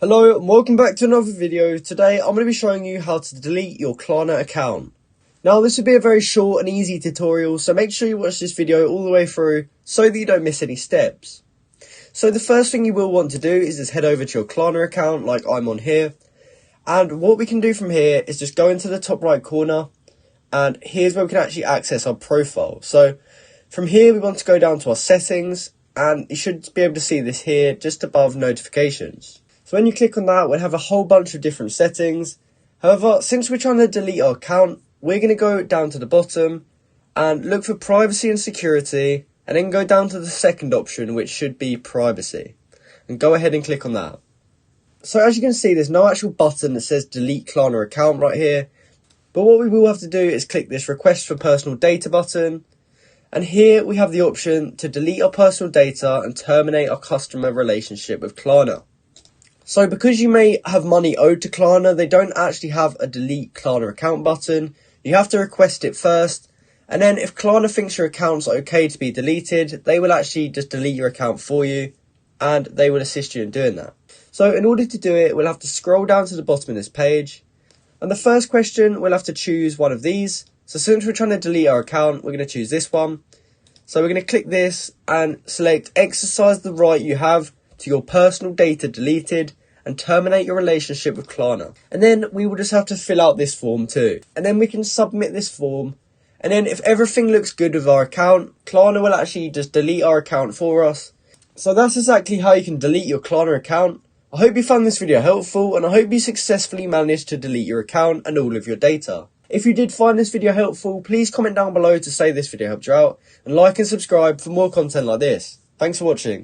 Hello and welcome back to another video. Today I'm going to be showing you how to delete your Klarna account. Now this will be a very short and easy tutorial, so make sure you watch this video all the way through so that you don't miss any steps. So the first thing you will want to do is just head over to your Klarna account like I'm on here. And what we can do from here is just go into the top right corner, and here's where we can actually access our profile. So from here we want to go down to our settings, and you should be able to see this here just above notifications. So when you click on that, we'll have a whole bunch of different settings. However, since we're trying to delete our account, we're going to go down to the bottom and look for privacy and security, and then go down to the second option, which should be privacy, and go ahead and click on that. So as you can see, there's no actual button that says delete Klarna account right here, but what we will have to do is click this request for personal data button, and here we have the option to delete our personal data and terminate our customer relationship with Klarna. So because you may have money owed to Klarna, they don't actually have a delete Klarna account button. You have to request it first, and then if Klarna thinks your account's okay to be deleted, they will actually just delete your account for you, and they will assist you in doing that. So in order to do it, we'll have to scroll down to the bottom of this page, and the first question, we'll have to choose one of these. So since we're trying to delete our account, we're going to choose this one. So we're going to click this and select exercise the right you have to your personal data deleted and terminate your relationship with Klarna. And then we will just have to fill out this form too. And then we can submit this form. And then if everything looks good with our account, Klarna will actually just delete our account for us. So that's exactly how you can delete your Klarna account. I hope you found this video helpful, and I hope you successfully managed to delete your account and all of your data. If you did find this video helpful, please comment down below to say this video helped you out, and like and subscribe for more content like this. Thanks for watching.